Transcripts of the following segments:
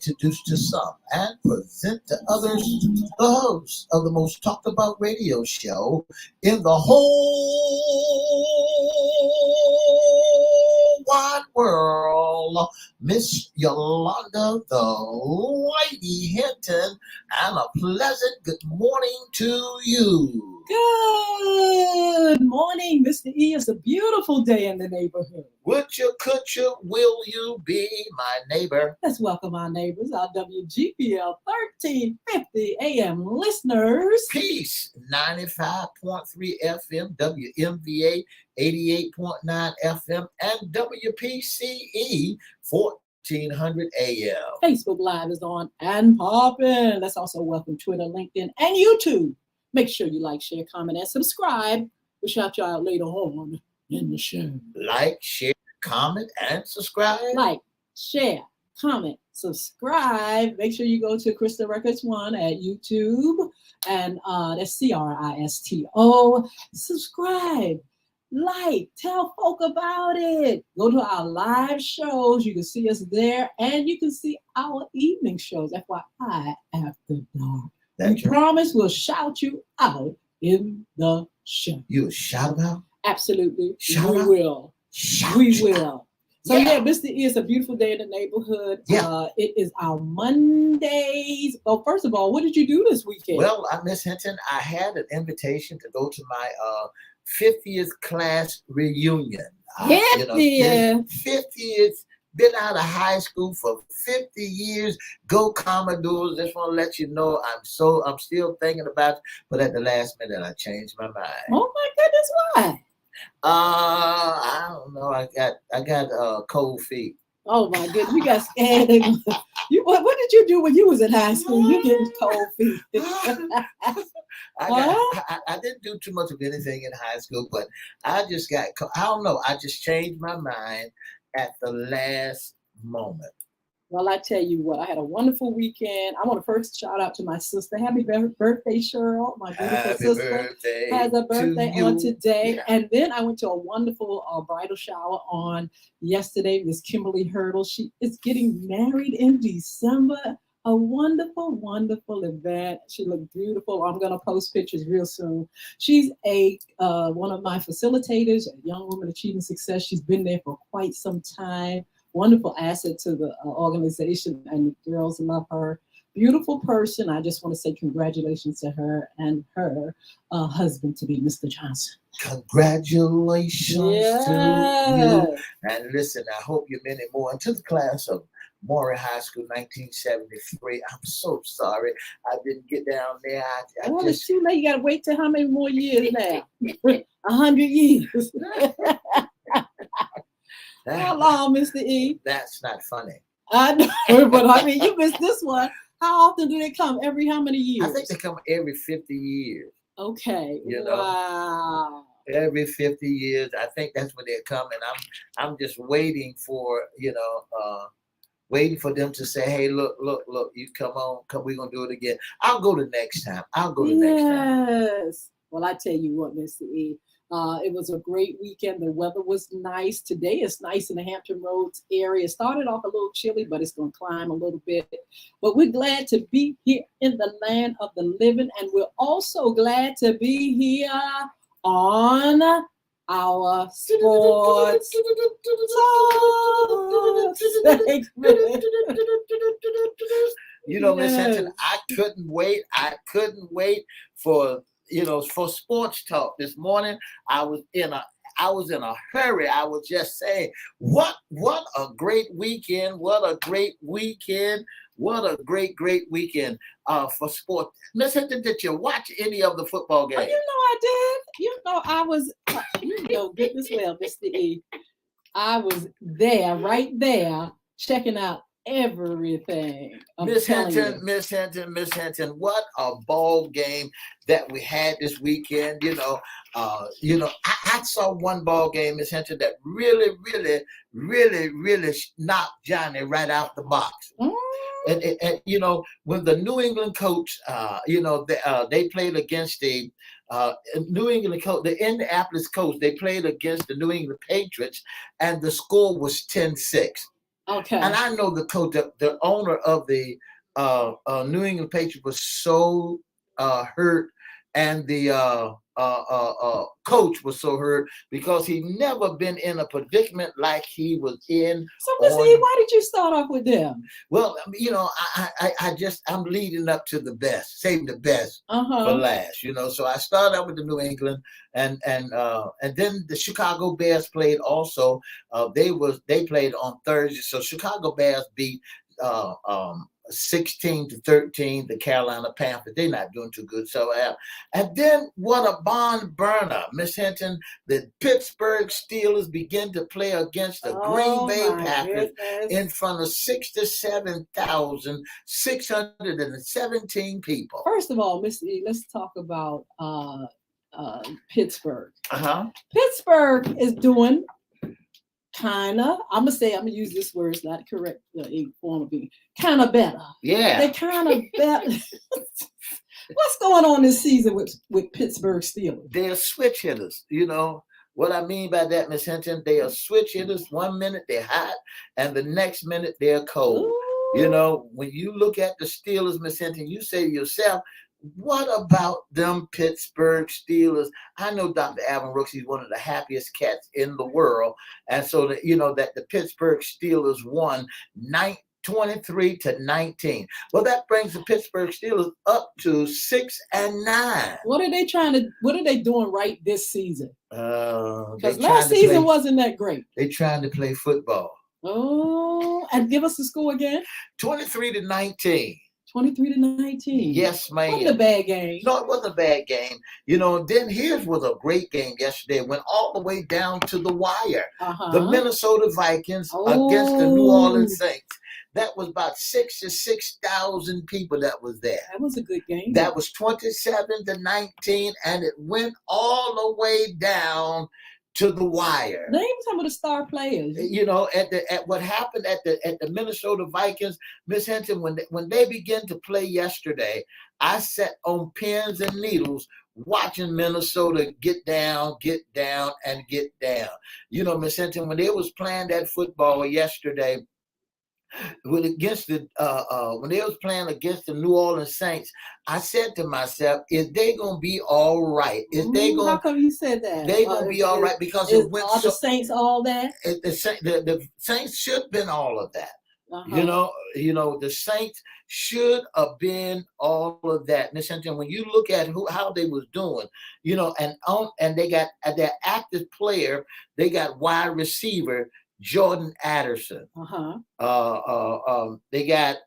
introduce to some and present to others the host of the most talked about radio show in the whole wide world, Miss Yolanda the Lady Hinton, and a pleasant good morning to you. Good morning, Mr. E. It's a beautiful day in the neighborhood. Would you, could you, will you be my neighbor? Let's welcome our neighbors, our WGPL 1350 AM listeners. Peace, 95.3 FM, WMVA 88.9 FM, and WPCE 1400 AM. Facebook Live is on and popping. Let's also welcome Twitter, LinkedIn, and YouTube. Make sure you like, share, comment, and subscribe. We'll shout you out later on in the show. Like, share, comment, and subscribe. Like, share, comment, subscribe. Make sure you go to Crystal Records 1 at YouTube. And that's CRISTO. Subscribe, like, tell folk about it. Go to our live shows. You can see us there. And you can see our evening shows. FYI, After Dark. We promise we'll shout you out in the show. You shout out? Absolutely. Shout we out? will. Shout we will. Out. So yeah, Mr. E, it's a beautiful day in the neighborhood. Yeah. It is our Mondays. Well, first of all, what did you do this weekend? Well, Miss Hinton, I had an invitation to go to my 50th class reunion. 50th. Been out of high school for 50 years. Go Commodores. Just want to let you know I'm still thinking about it, but at the last minute I changed my mind. Oh my goodness, why? I don't know. I got cold feet. Oh my goodness, you got scared. What did you do when you was in high school? You getting cold feet. I didn't do too much of anything in high school, but I just got, I don't know. I just changed my mind at the last moment. Well, I tell you what, I had a wonderful weekend. I want to first shout out to my sister. Happy birthday, Cheryl. My beautiful sister has a birthday on today. Yeah. And then I went to a wonderful bridal shower on yesterday. Miss Kimberly Hurdle. She is getting married in December. A wonderful, wonderful event. She looked beautiful. I'm going to post pictures real soon. She's one of my facilitators, a Young Woman Achieving Success. She's been there for quite some time. Wonderful asset to the organization, and the girls love her. Beautiful person. I just want to say congratulations to her and her husband to be Mr. Johnson. Congratulations to you. And listen, I hope you're many more. And to the class of Maury High School, 1973. I'm so sorry I didn't get down there. It's too late. You got to wait till how many more years now? 100 years. How long, Mr. E? That's not funny. I know, but I mean, you missed this one. How often do they come? Every how many years? I think they come every 50 years. Okay. You know? Wow. Every 50 years. I think that's when they're coming. I'm just waiting for, waiting for them to say, hey, look, you come on, we're going to do it again. I'll go the next time. Next time. Yes. Well, I tell you what, Mr. E, it was a great weekend. The weather was nice. Today it's nice in the Hampton Roads area. It started off a little chilly, but it's going to climb a little bit. But we're glad to be here in the land of the living, and we're also glad to be here on our sports segment. Miss Hinton, I couldn't wait for for sports talk this morning. I was in a hurry. I was just saying, what a great weekend! What a great weekend! What a great weekend for sport. Miss Hinton, did you watch any of the football games? I did. I was. Get this well, Mr. E. I was there, right there, checking out everything. Miss Hinton, what a ball game that we had this weekend. I saw one ball game, Miss Hinton, that really knocked Johnny right out the box. And when the New England coach, they played against the New England coach, the Indianapolis coach, they played against the New England Patriots, and the score was 10-6. Okay. And I know the coach, the owner of the New England Patriots was so hurt, and the coach was so hurt because he never been in a predicament like he was in. So, Mr. E, why did you start off with them? Well, I'm leading up to the best, saving the best for last. So I started out with the New England, and then the Chicago Bears played also. They played on Thursday, so Chicago Bears beat 16-13 the Carolina Panthers. They're not doing too good. So and then what a barn burner, Miss Hinton. The Pittsburgh Steelers begin to play against the Green Bay Packers in front of 67,617 people. First of all, Miss E, let's talk about Pittsburgh. Pittsburgh is doing I'm gonna use this word, it's not correct form of being kind of better. Yeah. They kind of better. What's going on this season with Pittsburgh Steelers? They're switch hitters. What I mean by that, Miss Hinton, they are switch hitters. 1 minute they're hot, and the next minute they're cold. Ooh. When you look at the Steelers, Miss Hinton, you say to yourself, what about them Pittsburgh Steelers? I know Dr. Alvin Rooks, he's one of the happiest cats in the world. And so that the Pittsburgh Steelers won 23-19. Well, that brings the Pittsburgh Steelers up to 6-9. What are they doing right this season? Because last season wasn't that great. They're trying to play football. Oh, and give us the score again. 23-19. 23-19. Yes, man. It wasn't a bad game. No, it wasn't a bad game. Then here's was a great game yesterday. It went all the way down to the wire. The Minnesota Vikings against the New Orleans Saints. That was about 6,000 people that was there. That was a good game. That was 27-19, and it went all the way down to the wire. Name some of the star players. At what happened at the Minnesota Vikings, Miss Hinton, when they began to play yesterday, I sat on pins and needles watching Minnesota get down, and get down. Miss Hinton, when they was playing that football yesterday, when they was playing against the New Orleans Saints, I said to myself, is they gonna be all right? How come you said that? They gonna be all right because it went all the Saints all that? The Saints should have been all of that. The Saints should have been all of that. Miss Hinton, when you look at how they was doing, and they got their active player, they got wide receiver Jordan Addison. They got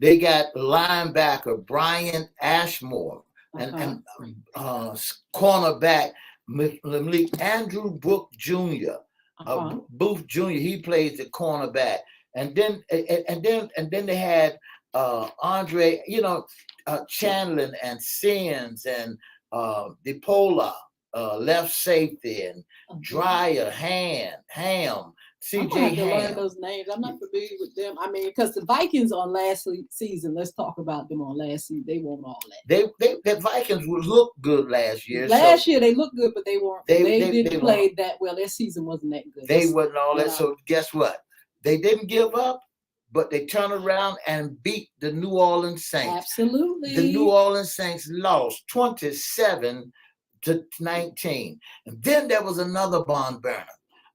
they got linebacker Brian Ashmore and cornerback Andrew Book Jr. Booth Jr. He plays the cornerback, and then they had Andre, Chandler and Sins and DePola. Left safety, and Dreyer, Ham, CJ Ham. Learn those names. I'm not familiar with them. I mean, because the Vikings on last season. Let's talk about them on last season. They weren't all that. The Vikings would look good last year. Last year they looked good, but they weren't. They didn't play that well. Their season wasn't that good. They wasn't all that. So guess what? They didn't give up, but they turned around and beat the New Orleans Saints. Absolutely. The New Orleans Saints lost 27-19. And then there was another barn burner.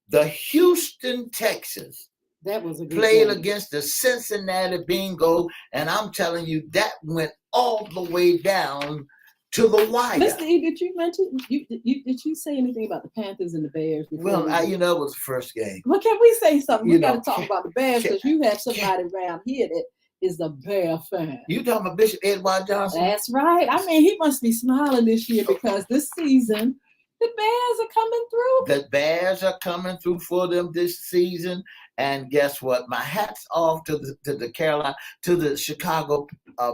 The Houston Texans that was a good played game against the Cincinnati Bengals, and I'm telling you, that went all the way down to the wire. Mr. E, did you mention did you say anything about the Panthers and the Bears? Well, it was the first game. Well, can we say something? We got to talk about the Bears because you have somebody around here that is a Bear fan. You talking about Bishop Edward Johnson? That's right. I mean, he must be smiling this year because this season the Bears are coming through. The Bears are coming through for them this season, and guess what? My hat's off to the Chicago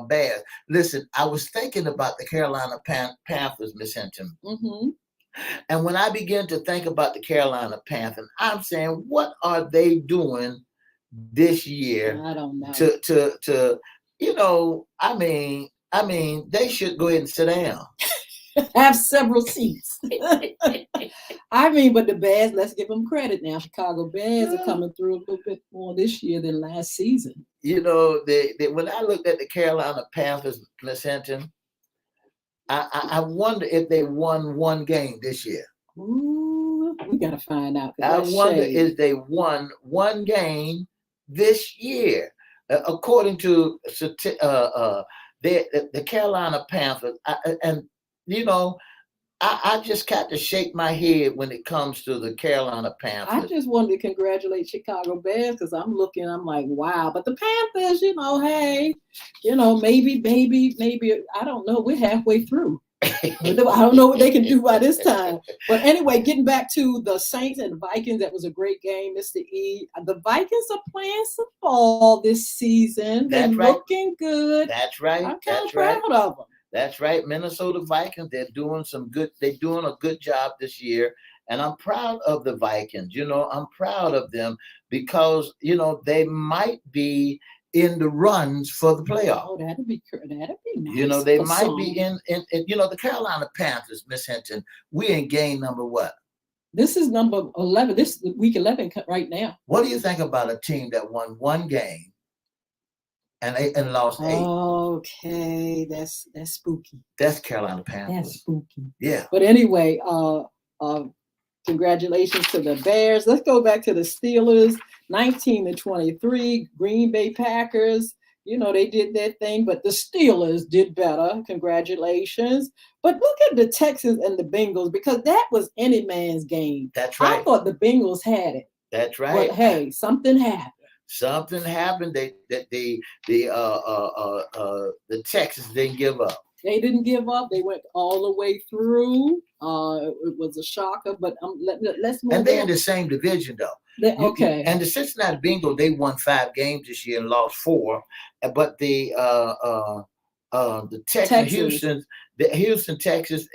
Bears. Listen, I was thinking about the Carolina Panthers, Miss Hinton. And when I began to think about the Carolina Panthers, I'm saying, what are they doing this year? I don't know. I mean, they should go ahead and sit down. have several seats. I mean, but the Bears, let's give them credit now. Chicago Bears are coming through a little bit more this year than last season. You know, when I looked at the Carolina Panthers, Miss Hinton, I wonder if they won one game this year. Ooh, we got to find out. I wonder if they won one game this year. According to the Carolina Panthers, and you know, I just got to shake my head when it comes to the Carolina Panthers. I just wanted to congratulate Chicago Bears because I'm like, wow. But the Panthers, hey, maybe, I don't know. We're halfway through. I don't know what they can do by this time. But anyway, getting back to the Saints and the Vikings, that was a great game, Mr. E. The Vikings are playing some ball this season. They're looking good. That's right. I'm kind of proud of them. That's right. Minnesota Vikings, they're doing a good job this year. And I'm proud of the Vikings. I'm proud of them because, they might be in the runs for the playoff. Oh, that'd be nice. They might be in the Carolina Panthers, Miss Hinton. We in game number what? This is number 11. This is week 11 right now. What do you think about a team that won one game and lost 8? Okay, that's spooky. That's Carolina Panthers. That's spooky. Yeah. But anyway, congratulations to the Bears. Let's go back to the Steelers. 19-23. Green Bay Packers. They did their thing, but the Steelers did better. Congratulations. But look at the Texans and the Bengals, because that was any man's game. That's right. I thought the Bengals had it. That's right. But hey, something happened. Something happened. The Texans didn't give up. They didn't give up. They went all the way through. It was a shocker, but let's move on. And they're in the same division, though. Okay. And the Cincinnati Bengals, they won 5 games this year and lost 4. But the Houston, Texas,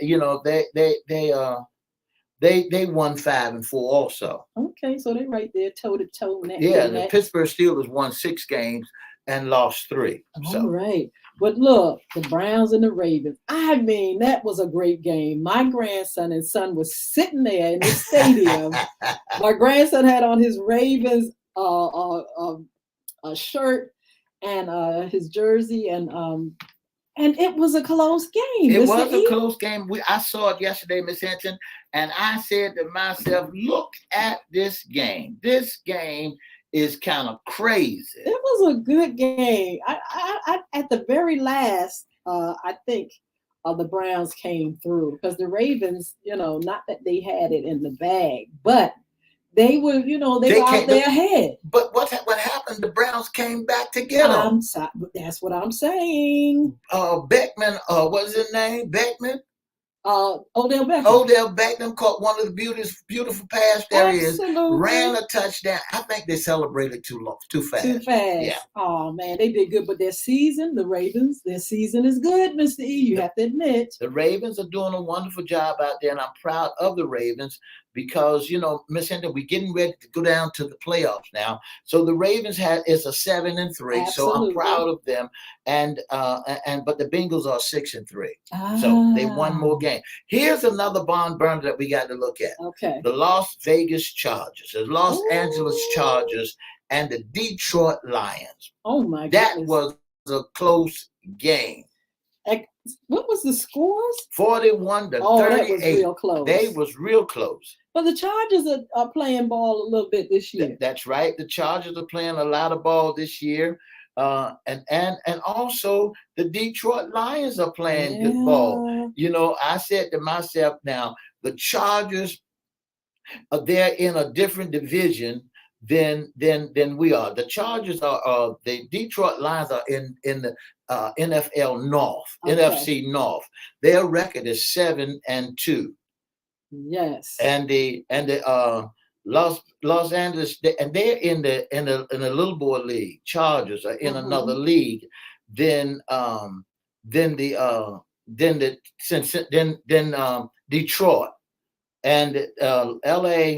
they won 5 and 4 also. Okay, so they're right there, toe to toe. Yeah, and the Pittsburgh Steelers won 6 games and lost 3. All right. But look, the Browns and the Ravens. I mean, that was a great game. My grandson and son was sitting there in the stadium. My grandson had on his Ravens shirt and his jersey, and it was a close game. It was a close game. I saw it yesterday, Miss Hinton, and I said to myself, look at this game. This game is kind of crazy. It was a good game. I at the very last, I think the Browns came through, because the Ravens, not that they had it in the bag, but they were, they were out there ahead. But what happened? The Browns came back to get them. That's what I'm saying. Beckman, what's his name? Beckman? Odell Beckham. Odell Beckham caught one of the beautiful pass areas, ran a touchdown. I think they celebrated too fast. Too fast. Yeah. Oh man, they did good, but their season, the Ravens, their season is good, Mr. E. You have to admit. The Ravens are doing a wonderful job out there, and I'm proud of the Ravens because, Miss Hinton, we're getting ready to go down to the playoffs now. So the Ravens is a 7-3. Absolutely. So I'm proud of them. But the Bengals are 6-3. So they won more games. Here's another barn burner that we got to look at. Okay. The Las Vegas Chargers, the Los Angeles Chargers, and the Detroit Lions. Oh my goodness. That was a close game. What was the scores? 41-38. That was real close. They was real close. But the Chargers are playing ball a little bit this year. That's right. The Chargers are playing a lot of ball this year. And also the Detroit Lions are playing good ball. I said to myself, now the Chargers they're in a different division than we are. The Chargers are the Detroit Lions are in the NFL North, NFC North. Their record is 7-2. Yes. And the Los Angeles, and they're in the little boy league. Chargers are in another league. Then Detroit and LA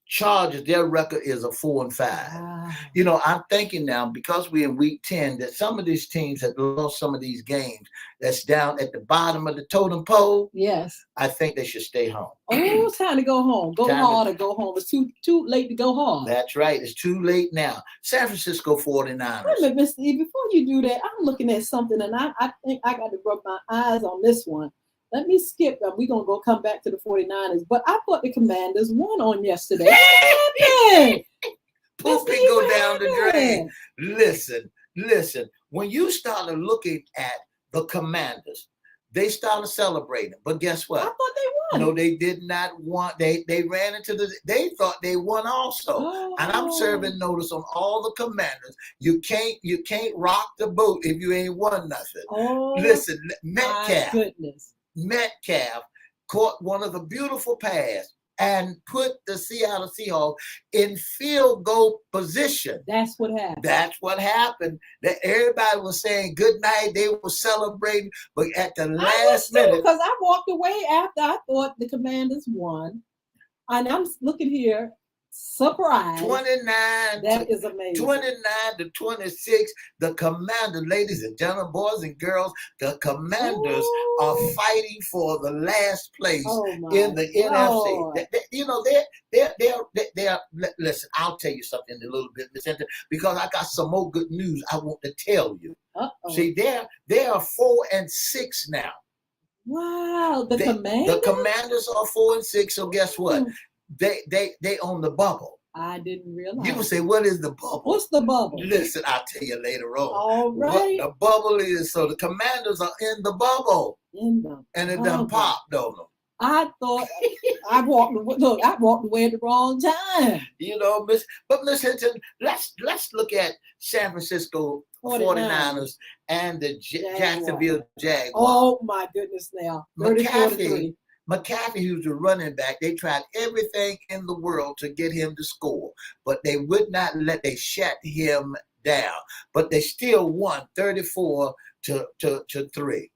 Chargers, their record is a 4-5. You know, I'm thinking now, because we're in week 10, that some of these teams have lost some of these games that's down at the bottom of the totem pole. Yes. I think they should stay home. Oh, it's time to go home. Go hard or go home. It's too late to go hard. That's right. It's too late now. San Francisco 49ers. Wait a minute, Mr. E, before you do that, I'm looking at something, and I think I got to rub my eyes on this one. Let me skip them. We're going to come back to the 49ers. But I thought the Commanders won on yesterday. What happened? Poopy go down the drain. Listen. When you started looking at the Commanders, they started celebrating. But guess what? I thought they won. No, they did not want. They ran into they thought they won also. Oh. And I'm serving notice on all the Commanders. You can't rock the boat if you ain't won nothing. Oh, listen, Metcalf caught one of the beautiful passes and put the Seattle Seahawks in field goal position. That's what happened. That everybody was saying good night. They were celebrating, but at the last minute, because I walked away after I thought the Commanders won, and I'm looking here. Surprise. 29. That is amazing. 29-26. The Commanders, ladies and gentlemen, boys and girls, the Commanders are fighting for the last place in the NFC. They're listen, I'll tell you something in a little bit, Miss Hinton, because I got some more good news I want to tell you. See, they are 4-6 now. Wow, the Commanders? The Commanders are 4-6, so guess what? They own the bubble. I didn't realize. You would say, what is the bubble? What's the bubble? Listen, I'll tell you later on. All right. What the bubble is. So the Commanders are in the bubble. And it done popped on them. I thought I walked away at the wrong time. You know, Miss Hinton, let's look at San Francisco 49ers and the Jacksonville Jaguars. Oh my goodness now. McCaffrey, who's the running back, they tried everything in the world to get him to score, but they would not they shut him down. But they still won 34-3.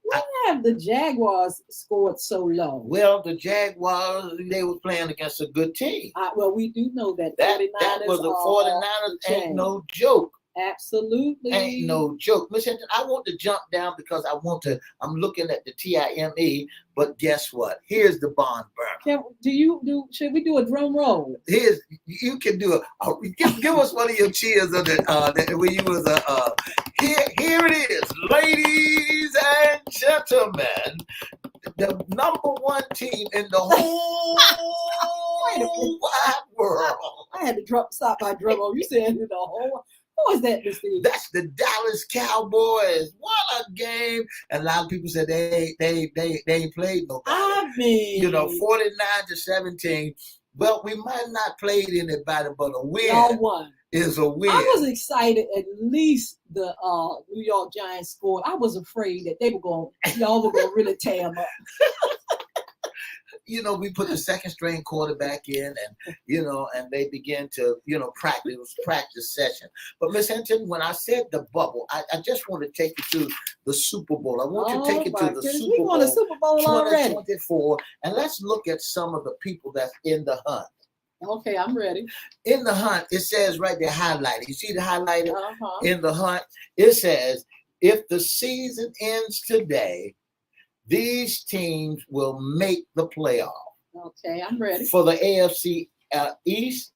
Why have the Jaguars scored so low? Well, the Jaguars, they were playing against a good team. Well, we do know that. That was the 49ers ain't no joke. Absolutely. Ain't no joke. Miss Hinton, I want to jump down because I'm looking at the TIME, but guess what? Here's the barn burner. Should we do a drum roll? You can do give us one of your cheers of when you was here it is, ladies and gentlemen, the number one team in the whole wide world. I had to stop my drum roll. You said in the whole. Who is that, Mr. That's the Dallas Cowboys. What a game! And a lot of people said they ain't played nobody. I mean, 49-17. Well, we might not played anybody, but a win is a win. I was excited. At least the New York Giants scored. I was afraid that y'all were going to really tear them up. We put the second string quarterback in and they began to, practice session. But Miss Hinton, when I said the bubble, I just want to take you to the Super Bowl. I want you to take you to the Super Bowl. We won a Super Bowl 2024, and let's look at some of the people that's in the hunt. Okay, I'm ready. In the hunt, it says right there, highlighted. You see the highlighted? In the hunt, it says, if the season ends today, these teams will make the playoff. Okay, I'm ready. For the AFC East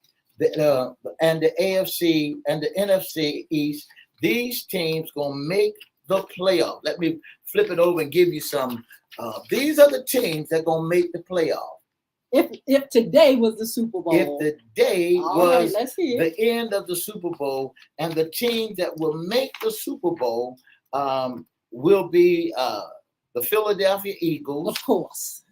and the AFC and the NFC East, these teams gonna make the playoff. Let me flip it over and give you some. These are the teams that gonna make the playoff. If today was the Super Bowl. If the day was the end of the Super Bowl, and the team that will make the Super Bowl will be the Philadelphia Eagles. Of course.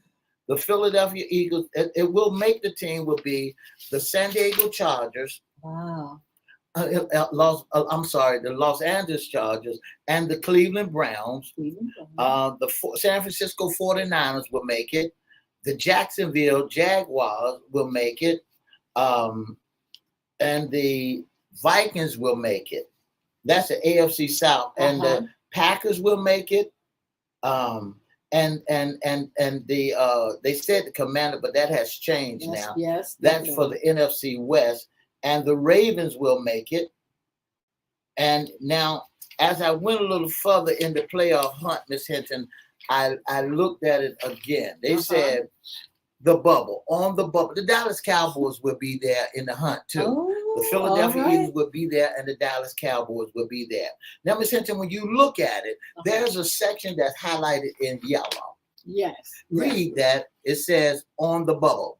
The Philadelphia Eagles, it will make the team, will be the San Diego Chargers. Wow. The Los Angeles Chargers and the Cleveland Browns. The San Francisco 49ers will make it. The Jacksonville Jaguars will make it. And the Vikings will make it. That's the AFC South. And the Packers will make it. and the they said the Commander, but that has changed now. Yes, that's for the NFC West, and the Ravens will make it. And now, as I went a little further in the playoff hunt, Miss Hinton, I looked at it again. They said the bubble, on the bubble. The Dallas Cowboys will be there in the hunt too. Oh, the Philadelphia Eagles will be there, and the Dallas Cowboys will be there. Now, Miss Hinton, when you look at it, there's a section that's highlighted in yellow. Yes. Read that. It says on the bubble.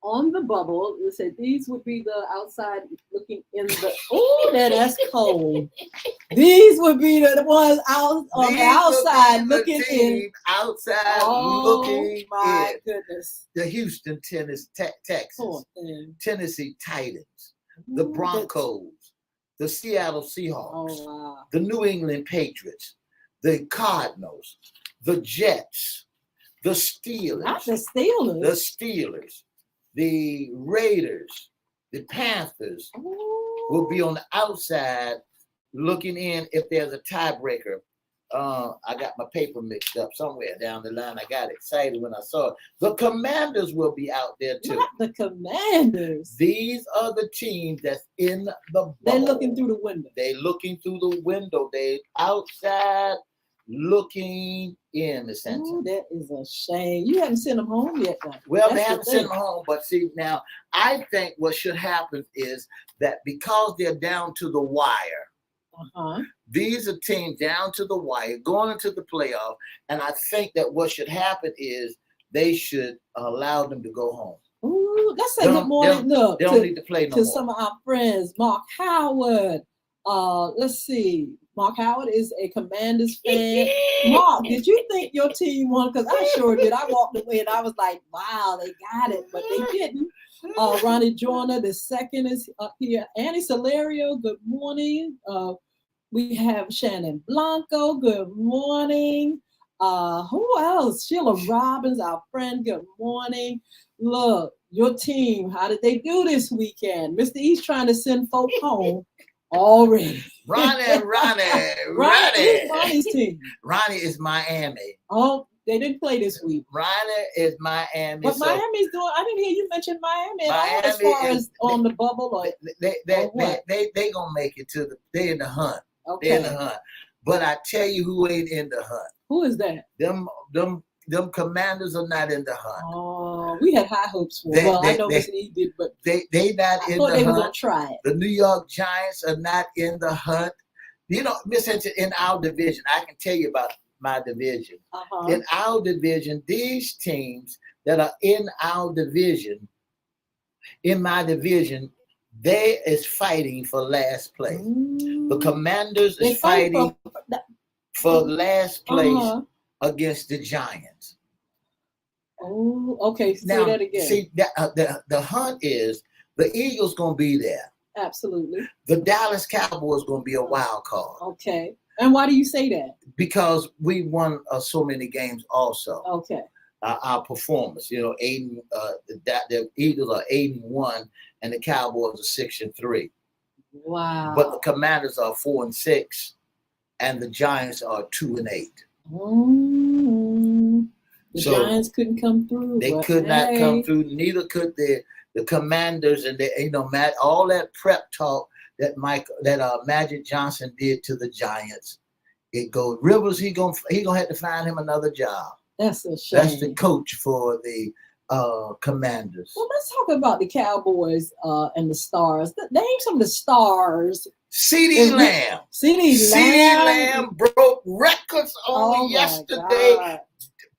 On the bubble, it said these would be the outside looking in the. Oh, that's cold. These would be the ones out on the outside looking in. Outside looking in. My goodness. The Houston, Texas, Tennessee Titans, the Broncos, the Seattle Seahawks, the New England Patriots, the Cardinals, the Jets, the Steelers. Not the Steelers. The Steelers. The Raiders, the Panthers will be on the outside looking in if there's a tiebreaker. I got my paper mixed up somewhere down the line. I got excited when I saw it. The Commanders will be out there too. Not the Commanders. These are the teams that's in the bubble. They're looking through the window. They're looking through the window. They outside looking in the sense. That is a shame. You haven't sent them home yet, though. Well, they haven't sent them home, but see, now I think what should happen is that because they're down to the wire, these are teams down to the wire going into the playoff, and I think that what should happen is they should allow them to go home. Ooh, let's say good morning. Look, they don't need to play no more. Some of our friends, Mark Howard. Let's see. Mark Howard is a Commanders fan. Mark, did you think your team won? Because I sure did. I walked away and I was like, wow, they got it, but they didn't. Ronnie Joyner, the second, is up here. Annie Salerio, good morning. We have Shannon Blanco, good morning. Who else? Sheila Robbins, our friend, good morning. Look, your team, how did they do this weekend? Mr. East trying to send folk home already. Ronnie's team. Ronnie is Miami. Oh, they didn't play this week. Ronnie is Miami. But Miami's doing. I didn't hear you mention Miami at all as far as on the bubble. Or, they gonna make it to the. They in the hunt. Okay. They in the hunt. But I tell you who ain't in the hunt. Who is that? Them Commanders are not in the hunt. Oh, we had high hopes for them. Well, I know Mr. E did, but they not in the hunt. They were gonna try it. The New York Giants are not in the hunt. You know, Miss Hinton, in our division, I can tell you about my division. In our division, these teams that are in our division, in my division, they is fighting for last place. The Commanders is fighting for last place against the Giants. Oh, okay. Say that again. See, the hunt is the Eagles gonna be there. Absolutely. The Dallas Cowboys gonna be a wild card. Okay. And why do you say that? Because we won so many games also. Okay. Our performance, you know, the Eagles are 8-1, and the Cowboys are 6-3. Wow. But the Commanders are 4-6, and the Giants are 2-8. The Giants couldn't come through. They could not come through. Neither could the Commanders, and Matt, all that prep talk that Magic Johnson did to the Giants. It goes Rivers. He gonna have to find him another job. That's a shame. That's the coach for the Commanders. Well, let's talk about the Cowboys and the stars. Name some of the stars. CeeDee Lamb. CeeDee Lamb broke records on yesterday. God.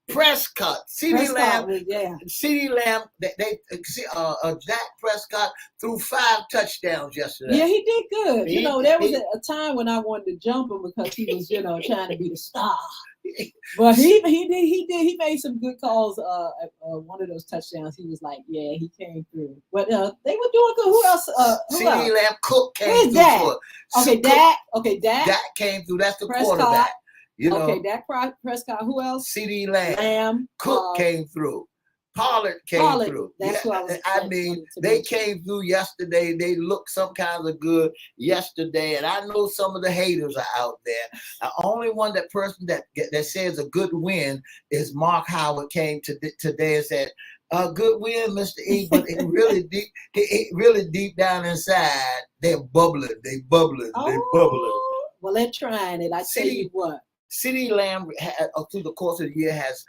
Prescott, CeeDee Lamb, Dak Prescott threw 5 touchdowns yesterday. Yeah, he did good. There was a time when I wanted to jump him because he was, trying to be the star. But he did. He made some good calls. One of those touchdowns, he was like, yeah, he came through. But they were doing good. Who else? CeeDee Lamb, Cook came through. Dak? Dak. Dak came through. That's the Prescott. quarterback. Dak Prescott. Who else? CeeDee Lamb. Cook came through. Pollard came through. That's what I mean, they came through yesterday. They looked some kinds of good yesterday, and I know some of the haters are out there. The only person that says a good win is Mark Howard came today and said, good win, Mr. E, but it really deep down inside, they're bubbling. They're bubbling. Well, they're trying it. I tell you what. CeeDee Lamb, through the course of the year, has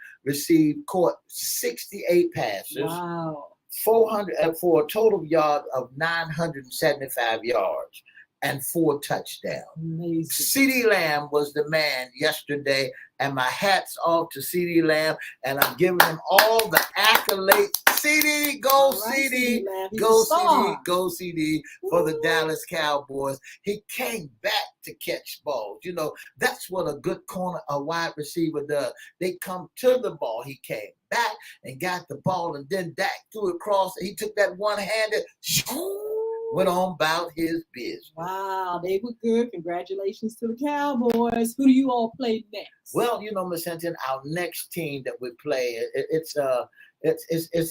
caught 68 passes. Wow. 400 for a total yard of 975 yards and 4 touchdowns. Amazing. CeeDee Lamb was the man yesterday, and my hat's off to CeeDee Lamb, and I'm giving him all the accolades. CeeDee, go CeeDee, go CeeDee, go CeeDee for the Dallas Cowboys. He came back to catch balls. You know, that's what a good wide receiver does. They come to the ball. He came back and got the ball, and then Dak threw it across. He took that one-handed, went on about his business. Wow, they were good. Congratulations to the Cowboys. Who do you all play next? Well, you know, Miss Hinton, our next team that we play, it's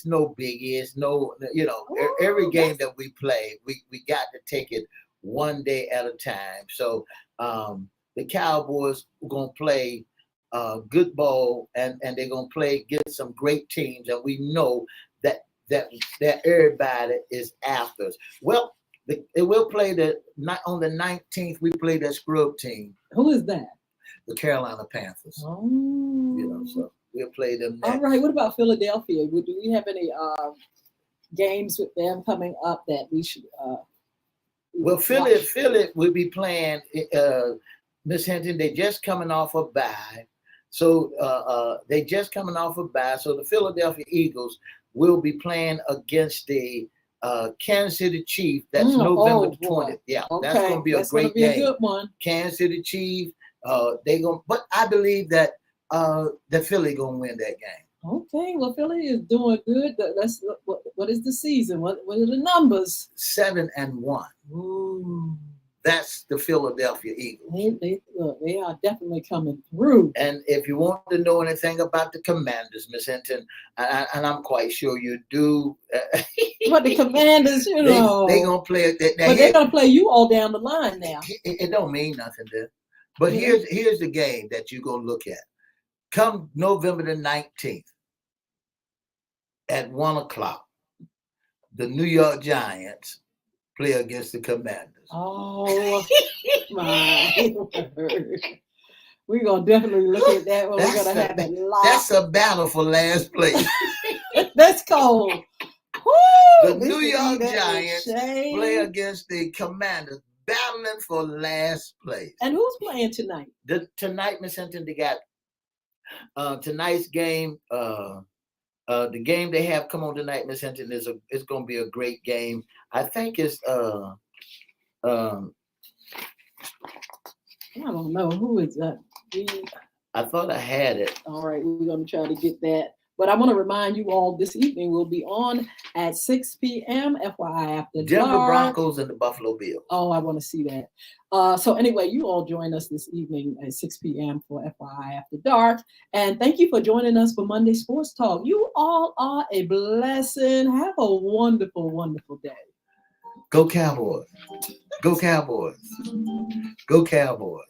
no biggie. It's no, you know, every game that we play, we got to take it one day at a time. So the Cowboys are gonna play good ball, and they're gonna play against some great teams, and we know that everybody is after us. Well, it will play on the 19th. We play that scrub team. Who is that? The Carolina Panthers. Oh, you know, so we'll play them next. All right. What about Philadelphia? Do we have any games with them coming up that we should? Well, Philly will be playing. Miss Hinton, they just coming off a bye, so they just coming off a bye. So the Philadelphia Eagles will be playing against the Kansas City Chiefs. That's November 20th. Yeah, okay. That's going to be a great game. A good one. Kansas City Chiefs. But I believe that Philly gonna win that game. Okay, well, Philly is doing good. What is the season? What are the numbers? 7-1. Ooh. That's the Philadelphia Eagles. They are definitely coming through. And if you want to know anything about the Commanders, Miss Hinton, and I'm quite sure you do. But the Commanders, you know, they gonna play. But they're gonna play you all down the line now. It don't mean nothing there. But here's the game that you're gonna look at. Come November the 19th at 1:00, the New York Giants play against the Commanders. Oh my word. We're gonna definitely look at that one. We're gonna have a lot. That's a battle for last place. That's cold. The New York Giants play against the Commanders, battling for last place. And who's playing tonight? Tonight, Miss Hinton, they got tonight's game. The game they have come on tonight, Miss Hinton, it's going to be a great game. I think it's I don't know who is that. I thought I had it. All right, we're going to try to get that. But I want to remind you all this evening we'll be on at 6 p.m. FYI after Denver dark. Broncos and the Buffalo Bills. Oh, I want to see that. So anyway, you all join us this evening at 6 p.m. for FYI After Dark. And thank you for joining us for Monday Sports Talk. You all are a blessing. Have a wonderful, wonderful day. Go Cowboys. Go Cowboys. Go Cowboys.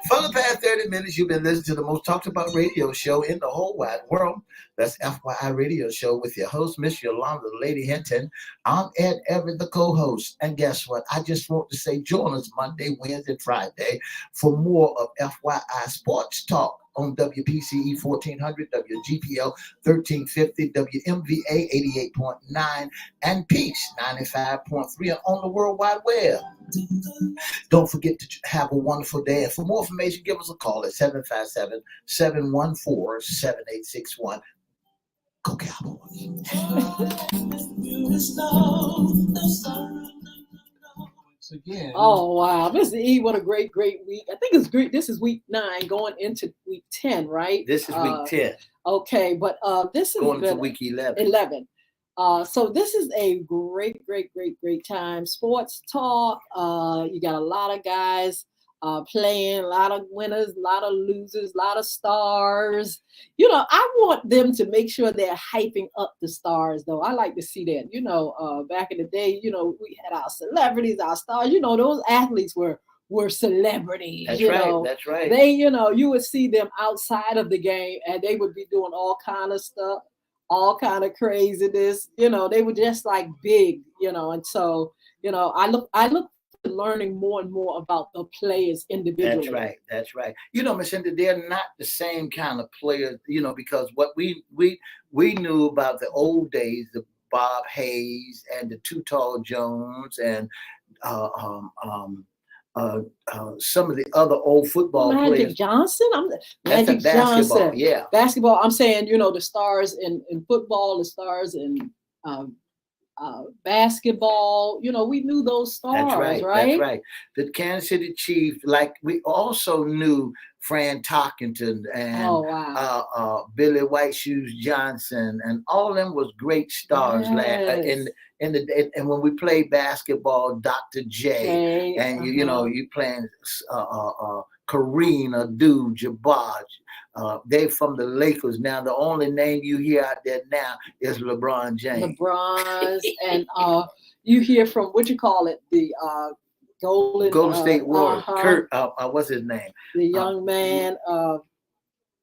For the past 30 minutes, you've been listening to the most talked about radio show in the whole wide world. That's FYI Radio Show with your host, Miss Yolanda Lady Hinton. I'm Ed Everett, the co-host. And guess what? I just want to say join us Monday, Wednesday, Friday for more of FYI Sports Talk on WPCE 1400, WGPL 1350, WMVA 88.9, and Peace 95.3 and on the World Wide Web. Don't forget to have a wonderful day. And for more information, give us a call at 757-714-7861. Go Cowboys. Again. Oh wow, Mr. E, what a great week. I think it's great. This is week 9 going into week 10, right? This is week 10. Okay, but this is going to week 11. So this is a great time. Sports talk. You got a lot of guys playing, a lot of winners, a lot of losers, a lot of stars. You know, I want them to make sure they're hyping up the stars, though. I like to see that. You know, back in the day, you know, we had our celebrities, our stars. You know, those athletes were celebrities. That's you right. know, That's right. They, you know, you would see them outside of the game, and they would be doing all kind of stuff, all kind of craziness. You know, they were just like big. You know, and so you know, I look learning more and more about the players individually. That's right. That's right. You know, Miss Cindy, they're not the same kind of players, you know, because what we knew about the old days, the Bob Hayes and the Too Tall Jones and uh, um, um, some of the other old football Magic players. Johnson, That's Magic the basketball. Johnson. Yeah. Basketball. I'm saying, you know, the stars in football, the stars in basketball. You know, we knew those stars, That's right. right? That's right. The Kansas City Chiefs, like we also knew Fran Tarkenton and Billy White Shoes Johnson, and all of them was great stars. Yes. And when we played basketball, Dr. J, and you know you playing Kareem Abdul-Jabbar. They from the Lakers. Now the only name you hear out there now is LeBron James. And you hear from what you call it, the Golden State Warriors. Kurt, what's his name? The young man.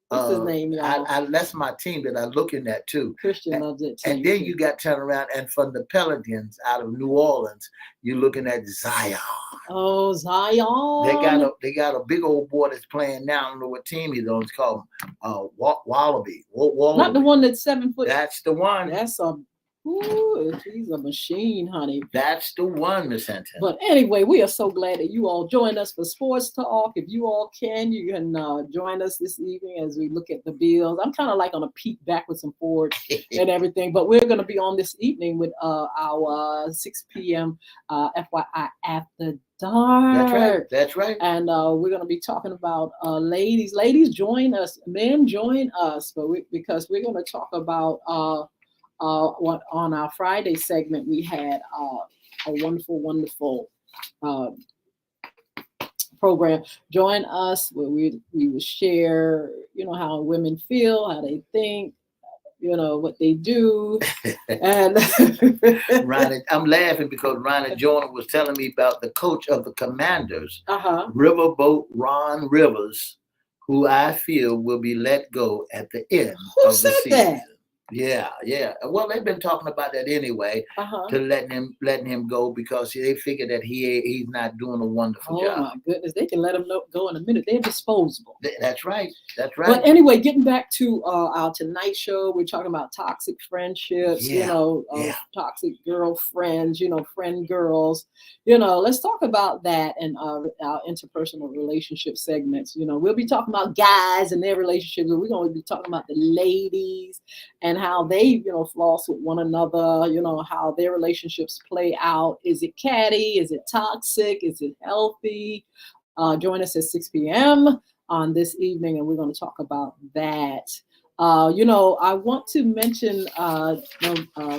What's his name, y'all? That's my team that I'm looking at too. Christian loves it too. And then you got turned around, and from the Pelicans out of New Orleans, you're looking at Zion. Oh, Zion! They got a big old boy that's playing now. I don't know what team he's on. It's called Wallaby. Not the one that's 7 foot. That's the one. That's he's a machine, honey. That's the one, Miss Hinton. But anyway, we are so glad that you all joined us for Sports Talk. If you all can, you can join us this evening as we look at the Bills. I'm kind of like on a peek backwards and forwards and everything, but we're going to be on this evening with our 6 p.m. FYI After Dark. That's right. That's right. And we're going to be talking about ladies. Ladies, join us. Men, join us. Because we're going to talk about what on our Friday segment we had a wonderful program. Join us where we will share, you know, how women feel, how they think, you know, what they do. And I'm laughing because Ronnie Jordan was telling me about the coach of the Commanders, Riverboat Ron Rivers, who I feel will be let go at the end of the season. That? Yeah. Well, they've been talking about that anyway, to letting him go because they figure that he's not doing a wonderful job. Oh my goodness, they can let him go in a minute. They're disposable. That's right. That's right. But anyway, getting back to our Tonight Show, we're talking about toxic friendships. You know, toxic girlfriends. You know, friend girls. You know, let's talk about that in our interpersonal relationship segments. You know, we'll be talking about guys and their relationships, but we're going to be talking about the ladies and how they, you know, floss with one another, you know, how their relationships play out. Is it catty? Is it toxic? Is it healthy? Join us at 6 p.m. on this evening, and we're going to talk about that. You know, I want to mention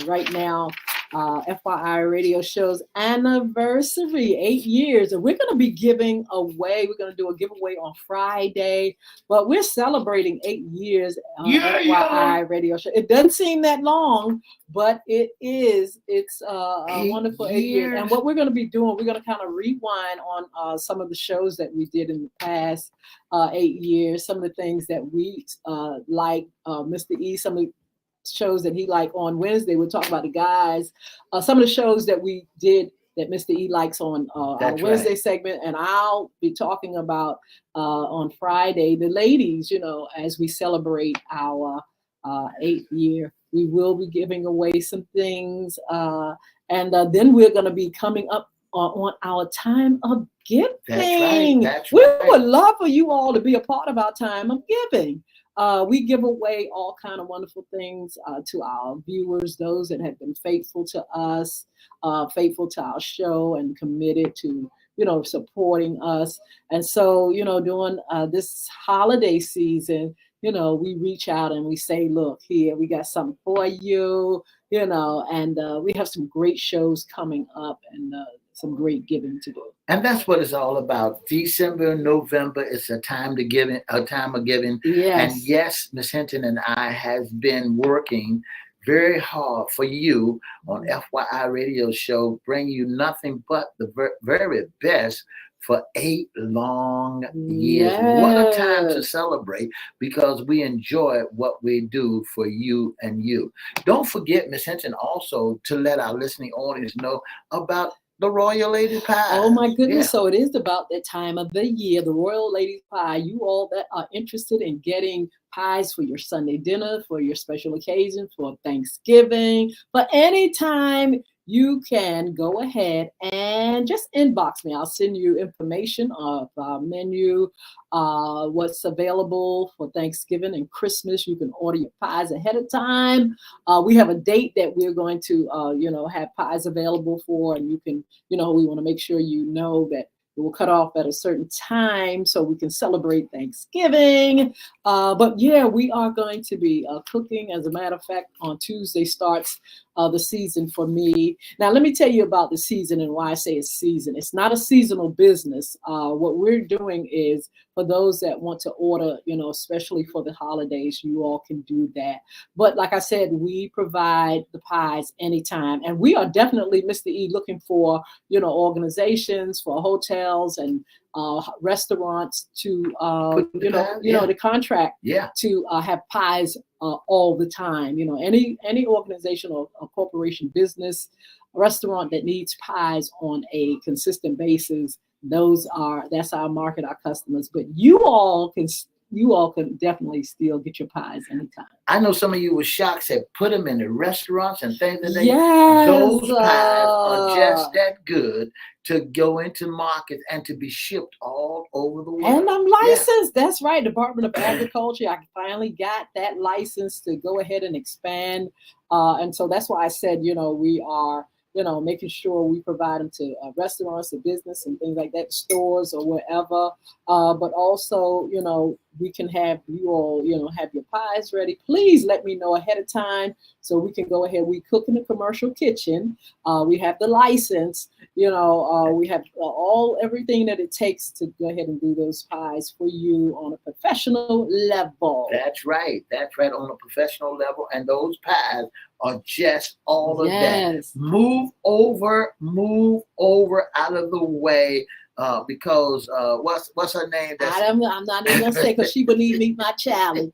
right now, FYI Radio Show's anniversary, 8 years. And we're going to be giving away, we're going to do a giveaway on Friday, but we're celebrating 8 years on FYI Radio Show. It doesn't seem that long, but it is. It's a wonderful 8 years. And what we're going to be doing, we're going to kind of rewind on some of the shows that we did in the past 8 years, some of the things that we like, Mr. E, some of the shows that he liked on Wednesday. We'll talk about the guys. Some of the shows that we did that Mr. E likes on our Wednesday segment, and I'll be talking about on Friday the ladies. You know, as we celebrate our 8th year, we will be giving away some things, and then we're going to be coming up on our time of giving. That's we right. would love for you all to be a part of our time of giving. We give away all kind of wonderful things to our viewers, those that have been faithful to us, faithful to our show, and committed to, you know, supporting us. And so, you know, during this holiday season, we reach out and we say, look, here, we got something for you, and we have some great shows coming up and some great giving to do. And that's what it's all about. December, November, it's a time to give, a time of giving. Yes. And yes, Miss Hinton and I has been working very hard for you on FYI Radio Show, bring you nothing but the very best for 8 long years. Yes. What a time to celebrate, because we enjoy what we do for you and you. Don't forget, Miss Hinton, also to let our listening audience know about the Royal Lady Pie. Oh my goodness. Yeah. So it is about that time of the year, the Royal Lady Pie. You all that are interested in getting pies for your Sunday dinner, for your special occasion, for Thanksgiving, for any time, you can go ahead and just inbox me. I'll send you information of our menu, what's available for Thanksgiving and Christmas. You can order your pies ahead of time. We have a date that we're going to, have pies available for, and you can, we want to make sure you know that it will cut off at a certain time so we can celebrate Thanksgiving. But yeah, we are going to be cooking. As a matter of fact, on Tuesday starts the season for me. Now, let me tell you about the season and why I say it's season. It's not a seasonal business. What we're doing is, for those that want to order, especially for the holidays, you all can do that. But like I said, we provide the pies anytime. And we are definitely, Mr. E, looking for, organizations, for hotels and restaurants to, the contract to have pies all the time. Any organization or corporation, business, restaurant that needs pies on a consistent basis, that's our market, our customers. But you all can definitely still get your pies anytime. I know some of you were shocked, said put them in the restaurants and things like that. Yes, those pies are just that good to go into markets and to be shipped all over the world. And I'm licensed. Yeah. That's right. Department of Agriculture. I finally got that license to go ahead and expand. And so that's why I said, we are, making sure we provide them to restaurants, to business and things like that, stores or wherever. But also, we can have you all, have your pies ready. Please let me know ahead of time so we can go ahead. We cook in a commercial kitchen. We have the license, we have everything that it takes to go ahead and do those pies for you on a professional level. That's right. On a professional level. And those pies are just all of that. Move over out of the way. Because what's her name? I'm not even gonna say, because she would need me my challenge.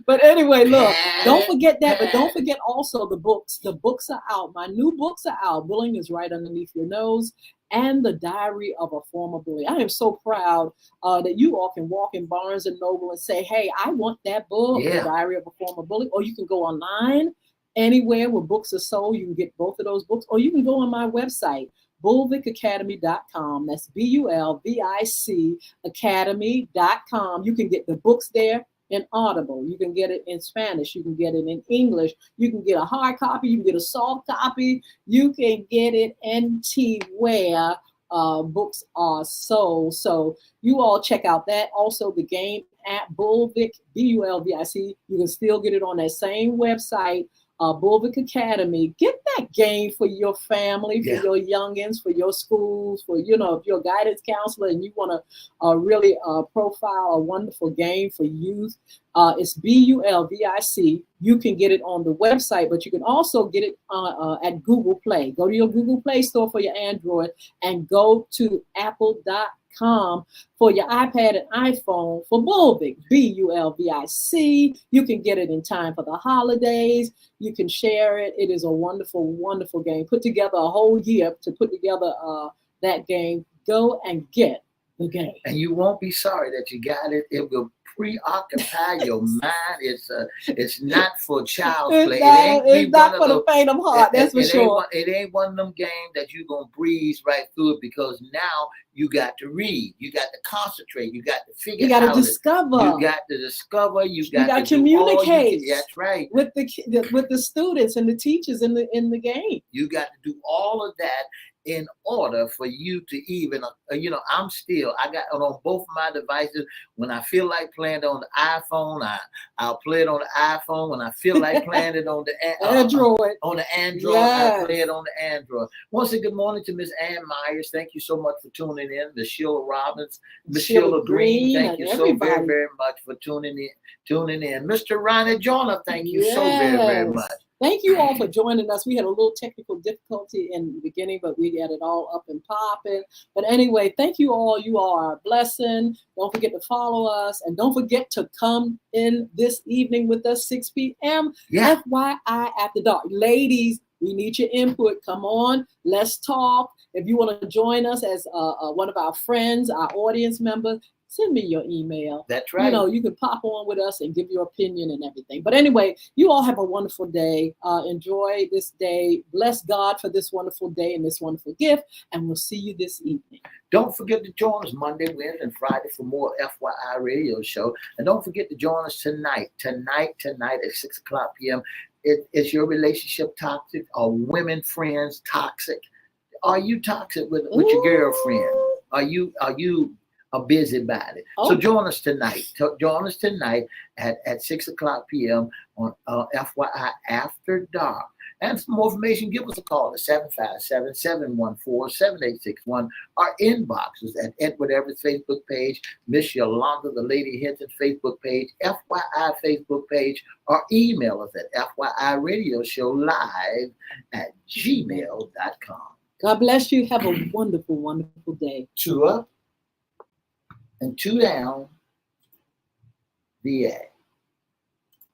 But anyway, look, don't forget that. But don't forget also the books. The books are out. My new books are out. Bullying is Right Underneath Your Nose, and The Diary of a Former Bully. I am so proud that you all can walk in Barnes and Noble and say, hey, I want that book, The Diary of a Former Bully. Or you can go online anywhere where books are sold. You can get both of those books. Or you can go on my website, bulvickacademy.com. That's BULVIC academy.com. You can get the books there in Audible. You can get it in Spanish. You can get it in English. You can get a hard copy. You can get a soft copy. You can get it anywhere books are sold. So you all check out that. Also, the game at Bulvick, BULVIC. You can still get it on that same website. Bulvick Academy. Get that game for your family, for your youngins, for your schools, for, if you're a guidance counselor and you want to really profile a wonderful game for youth. It's BULVIC. You can get it on the website, but you can also get it at Google Play. Go to your Google Play Store for your Android and go to apple.com for your iPad and iPhone for Bulvick, BULVIC. You can get it in time for the holidays. You can share it. It is a wonderful, wonderful game. Put together a whole year to put together that game. Go and get the game. And you won't be sorry that you got it. It will preoccupy your mind. It's not for child's play. It's not for the faint of heart. That's for sure. It ain't one of them games that you're gonna breeze right through it, because now you got to read, you got to concentrate, you got to figure out. You got to discover. You got to discover. You got to communicate. That's right. With the students and the teachers in the game. You got to do all of that in order for you to even, I got it on both of my devices. When I feel like playing it on the iPhone, I'll play it on the iPhone. When I feel like playing it on the Android, I play it on the Android. Once again, good morning to Miss Ann Myers. Thank you so much for tuning in. Miss Sheila Robbins, Miss Sheila Green. Thank you so very, very much for tuning in. Mr. Ronnie Joyner, thank you so very, very much. Thank you all for joining us. We had a little technical difficulty in the beginning, but we got it all up and popping. But anyway, thank you all. You all are a blessing. Don't forget to follow us. And don't forget to come in this evening with us, 6 p.m. Yeah. FYI After Dark. Ladies, we need your input. Come on. Let's talk. If you want to join us as one of our friends, our audience members, send me your email. That's right. You can pop on with us and give your opinion and everything. But anyway, you all have a wonderful day. Enjoy this day. Bless God for this wonderful day and this wonderful gift. And we'll see you this evening. Don't forget to join us Monday, Wednesday, and Friday for more FYI radio show. And don't forget to join us tonight at 6 o'clock p.m. Is your relationship toxic? Are women friends toxic? Are you toxic with your girlfriend? Are you a busybody? So join us tonight. Join us tonight at 6 o'clock p.m. on FYI After Dark. And for more information, give us a call at 757-714-7861. Our inboxes at Edward Everett's Facebook page, Miss Yolanda, the Lady Hinton Facebook page, FYI Facebook page, or email us at FYIRadiosHowLive@gmail.com. God bless you. Have a wonderful, wonderful day. 2 up and 2 down. VA.